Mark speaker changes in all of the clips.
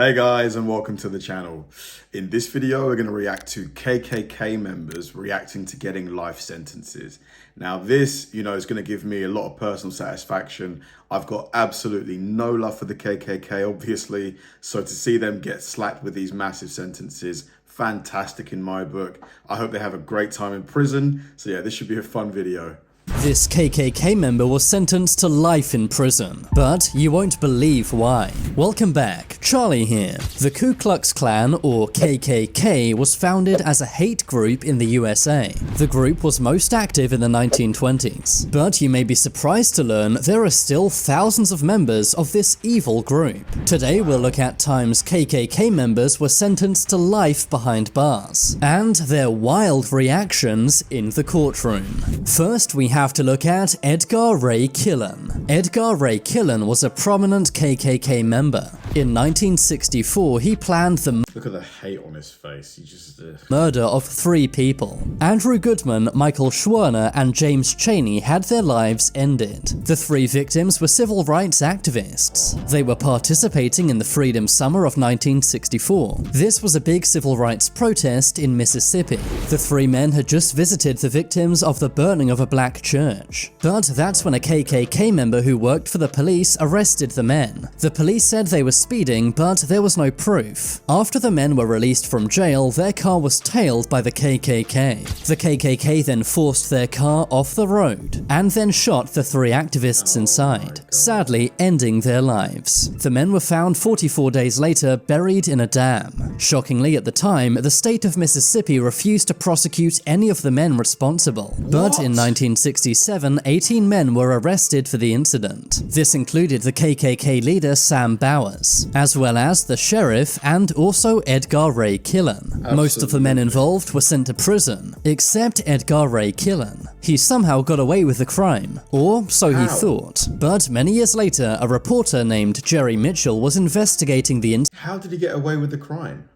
Speaker 1: Hey guys, and welcome to the channel. In this video, we're going to react to KKK members reacting to getting life sentences. Now this, is going to give me a lot of personal satisfaction. I've got absolutely no love for the KKK, obviously. So to see them get slapped with these massive sentences, fantastic in my book. I hope they have a great time in prison. So yeah, this should be a fun video.
Speaker 2: This KKK member was sentenced to life in prison, but you won't believe why. Welcome back, Charlie here. The Ku Klux Klan, or KKK, was founded as a hate group in the USA. The group was most active in the 1920s, but you may be surprised to learn there are still thousands of members of this evil group. Today we'll look at times KKK members were sentenced to life behind bars, and their wild reactions in the courtroom. First we have to look at Edgar Ray Killen. Edgar Ray Killen was a prominent KKK member. In 1964, he planned the
Speaker 1: Look at the hate on his face. He just
Speaker 2: murder of 3 people. Andrew Goodman, Michael Schwerner, and James Chaney had their lives ended. The 3 victims were civil rights activists. They were participating in the Freedom Summer of 1964. This was a big civil rights protest in Mississippi. The 3 men had just visited the victims of the burning of a black church. But that's when a KKK member who worked for the police arrested the men. The police said they were speeding, but there was no proof. After the men were released from jail, their car was tailed by the KKK. The KKK then forced their car off the road, and then shot the 3 activists inside, sadly ending their lives. The men were found 44 days later buried in a dam. Shockingly, at the time, the state of Mississippi refused to prosecute any of the men responsible. But in 1967, 18 men were arrested for the incident. This included the KKK leader Sam Bowers, as well as the sheriff and also Edgar Ray Killen. Absolutely. Most of the men involved were sent to prison, except Edgar Ray Killen. He somehow got away with the crime, or so he thought. But many years later, a reporter named Jerry Mitchell was investigating the incident.
Speaker 1: How did he get away with the crime?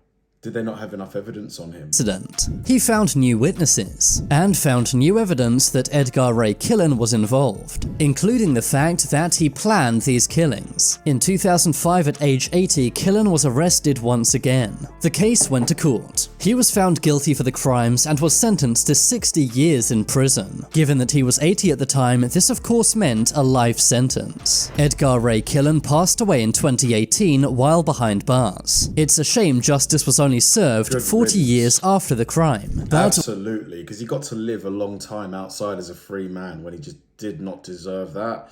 Speaker 1: Did they not have enough evidence on him?
Speaker 2: He found new witnesses, and found new evidence that Edgar Ray Killen was involved, including the fact that he planned these killings. In 2005, at age 80, Killen was arrested once again. The case went to court. He was found guilty for the crimes and was sentenced to 60 years in prison. Given that he was 80 at the time, this of course meant a life sentence. Edgar Ray Killen passed away in 2018 while behind bars. It's a shame justice was only served 40 years after the crime. But
Speaker 1: absolutely, because he got to live a long time outside as a free man when he just did not deserve that.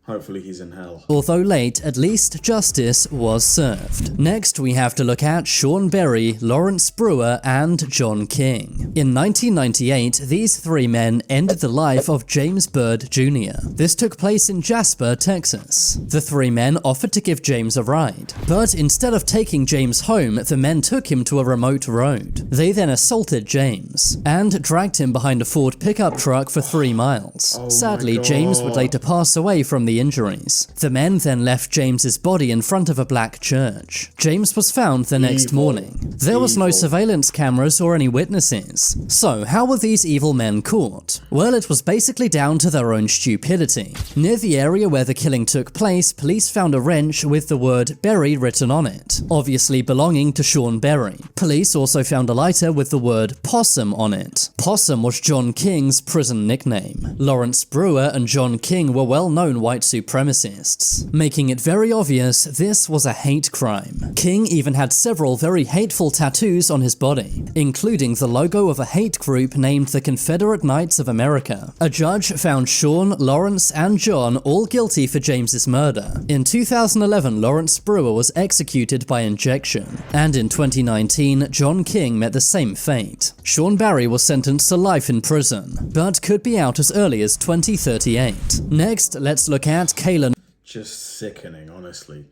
Speaker 1: Hopefully he's in hell.
Speaker 2: Although late, at least justice was served. Next, we have to look at Sean Berry, Lawrence Brewer, and John King. In 1998, these 3 men ended the life of James Byrd Jr. This took place in Jasper, Texas. The 3 men offered to give James a ride, but instead of taking James home, the men took him to a remote road. They then assaulted James, and dragged him behind a Ford pickup truck for 3 miles. Sadly, James would later pass away from the injuries. The men then left James's body in front of a black church. James was found the next morning. There was no surveillance cameras or any witnesses. So how were these evil men caught? Well, it was basically down to their own stupidity. Near the area where the killing took place, police found a wrench with the word Berry written on it, obviously belonging to Sean Berry. Police also found a lighter with the word Possum on it. Possum was John King's prison nickname. Lawrence Brewer and John King were well-known white supremacists, making it very obvious this was a hate crime. King even had several very hateful tattoos on his body, including the logo of a hate group named the Confederate Knights of America. A judge found Sean, Lawrence, and John all guilty for James's murder. In 2011, Lawrence Brewer was executed by injection, and in 2019, John King met the same fate. Sean Berry was sentenced to life in prison, but could be out as early as 2038. Next, let's look at Kaylan.
Speaker 1: Just sickening, honestly.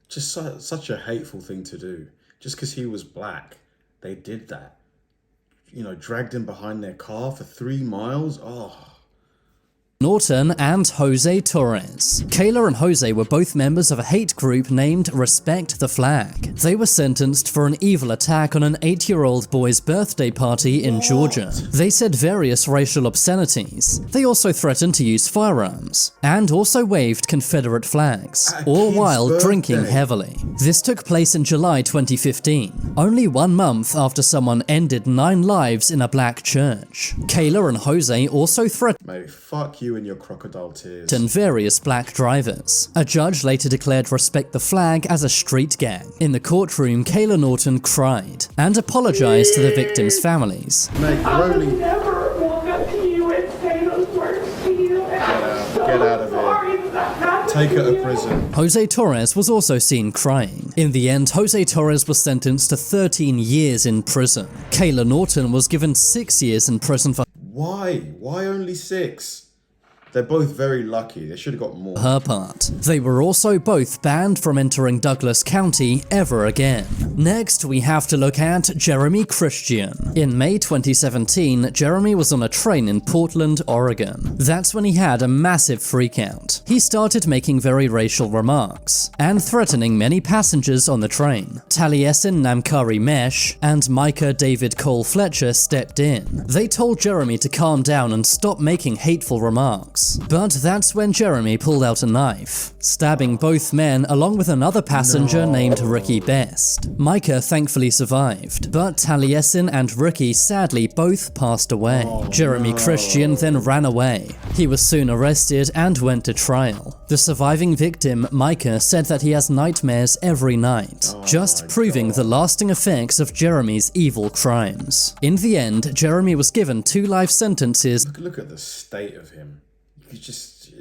Speaker 1: Just such a hateful thing to do. Just because he was black, they did that. Dragged him behind their car for 3 miles. Oh,
Speaker 2: Norton and Jose Torres. Kayla and Jose were both members of a hate group named Respect the Flag. They were sentenced for an evil attack on an 8-year-old boy's birthday party in Georgia. They said various racial obscenities. They also threatened to use firearms, and also waved Confederate flags, all while drinking heavily. This took place in July 2015, only 1 month after someone ended 9 lives in a black church. Kayla and Jose also threatened
Speaker 1: Mate, fuck you and your crocodile tears.
Speaker 2: various black drivers. A judge later declared Respect the Flag as a street gang. In the courtroom, Kayla Norton cried and apologized to the victims' families.
Speaker 1: Mate,
Speaker 3: I would never walk up to you and say those words to you.
Speaker 1: Get out of here. Take her to prison.
Speaker 2: Jose Torres was also seen crying. In the end, Jose Torres was sentenced to 13 years in prison. Kayla Norton was given 6 years in prison for
Speaker 1: Why? Why only 6? They're both very lucky. They should have got more.
Speaker 2: her part. They were also both banned from entering Douglas County ever again. Next, we have to look at Jeremy Christian. In May 2017, Jeremy was on a train in Portland, Oregon. That's when he had a massive freakout. He started making very racial remarks and threatening many passengers on the train. Taliesin Namkari Mesh and Micah David Cole Fletcher stepped in. They told Jeremy to calm down and stop making hateful remarks. But that's when Jeremy pulled out a knife, stabbing both men along with another passenger named Ricky Best. Micah thankfully survived, but Taliesin and Ricky sadly both passed away. Jeremy Christian then ran away. He was soon arrested and went to trial. The surviving victim, Micah, said that he has nightmares every night, just proving the lasting effects of Jeremy's evil crimes. In the end, Jeremy was given 2 life sentences
Speaker 1: Look at the state of him. You just...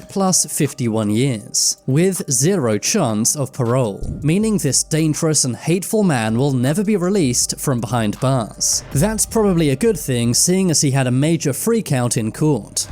Speaker 2: plus 51 years, with 0 chance of parole, meaning this dangerous and hateful man will never be released from behind bars. That's probably a good thing, seeing as he had a major freakout in court.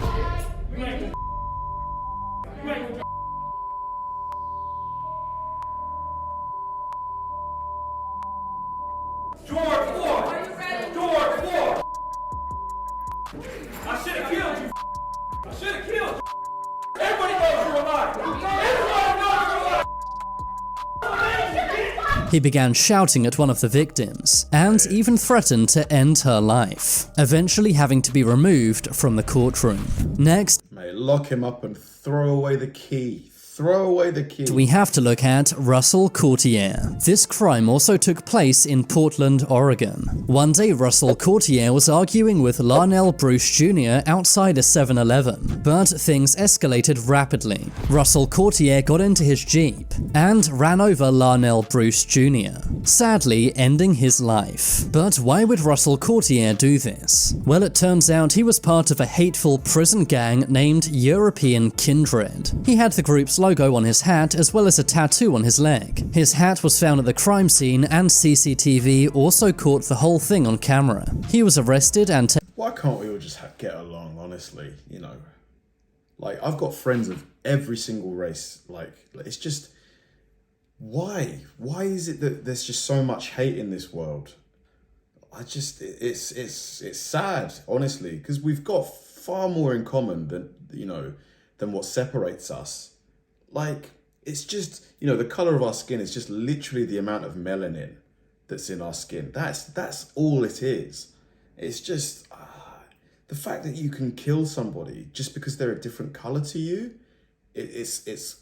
Speaker 2: He began shouting at one of the victims, and even threatened to end her life, eventually having to be removed from the courtroom. Next,
Speaker 1: Mate, lock him up and throw away the key. Throw away the key.
Speaker 2: we have to look at Russell Courtier. This crime also took place in Portland, Oregon. One day, Russell Courtier was arguing with Larnell Bruce Jr. outside a 7-Eleven, but things escalated rapidly. Russell Courtier got into his Jeep and ran over Larnell Bruce Jr., sadly ending his life. But why would Russell Courtier do this? Well, it turns out he was part of a hateful prison gang named European Kindred. He had the group's logo on his hat as well as a tattoo on his leg. His hat was found at the crime scene and CCTV also caught the whole thing on camera. He was arrested and
Speaker 1: Why can't we all just get along, honestly? You know, like, I've got friends of every single race. Like, it's just... Why? Why is it that there's just so much hate in this world? It's sad, honestly, because we've got far more in common than what separates us. Like, it's just, the color of our skin is just literally the amount of melanin that's in our skin. That's all it is. It's just the fact that you can kill somebody just because they're a different color to you. It's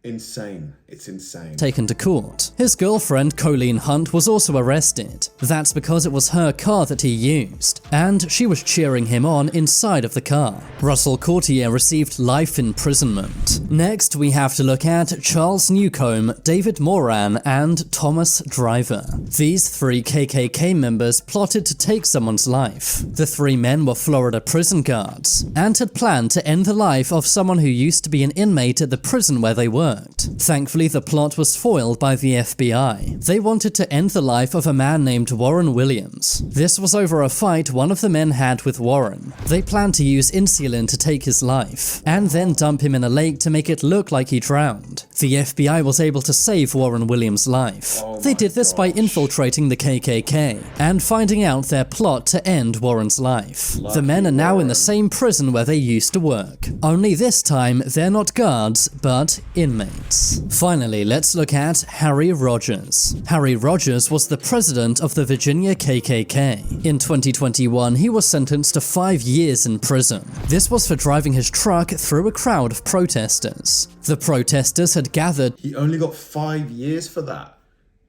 Speaker 1: insane. It's insane.
Speaker 2: taken to court. His girlfriend, Colleen Hunt, was also arrested. That's because it was her car that he used, and she was cheering him on inside of the car. Russell Courtier received life imprisonment. Next, we have to look at Charles Newcomb, David Moran, and Thomas Driver. These 3 KKK members plotted to take someone's life. The 3 men were Florida prison guards, and had planned to end the life of someone who used to be an inmate at the prison where they worked. Thankfully, the plot was foiled by the FBI. They wanted to end the life of a man named Warren Williams. This was over a fight one of the men had with Warren. They planned to use insulin to take his life, and then dump him in a lake to make it look like he drowned. The FBI was able to save Warren Williams' life. They did this by infiltrating the KKK and finding out their plot to end Warren's life. The men are now in the same prison where they used to work. Only this time, they're not guards, but inmates. Finally, let's look at Harry Rogers. Harry Rogers was the president of the Virginia KKK. In 2021, he was sentenced to 5 years in prison. This was for driving his truck through a crowd of protesters. The protesters had gathered.
Speaker 1: He only got 5 years for that.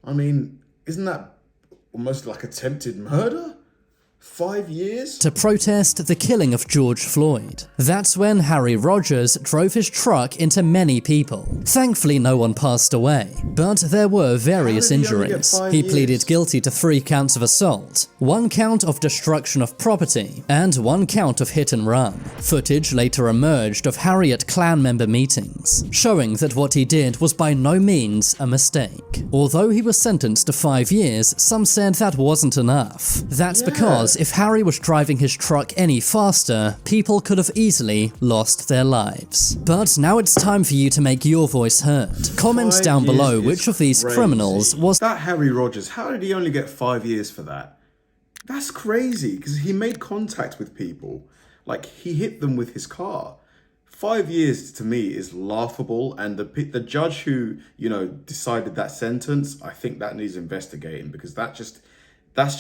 Speaker 1: I mean, isn't that almost like attempted murder? 5 years?
Speaker 2: To protest the killing of George Floyd. That's when Harry Rogers drove his truck into many people. Thankfully, no one passed away, but there were various injuries. He pleaded guilty to 3 counts of assault, 1 count of destruction of property, and 1 count of hit and run. Footage later emerged of Harry at Klan member meetings, showing that what he did was by no means a mistake. Although he was sentenced to 5 years, some said that wasn't enough. That's because if Harry was driving his truck any faster, people could have easily lost their lives. But now it's time for you to make your voice heard. Comment down below which of these criminals was
Speaker 1: that Harry Rogers. How did he only get 5 years for that? That's crazy, because he made contact with people. Like, he hit them with his car. 5 years to me is laughable, and the judge who, decided that sentence, I think that needs investigating, because that's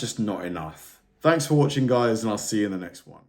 Speaker 1: just not enough. Thanks for watching, guys, and I'll see you in the next one.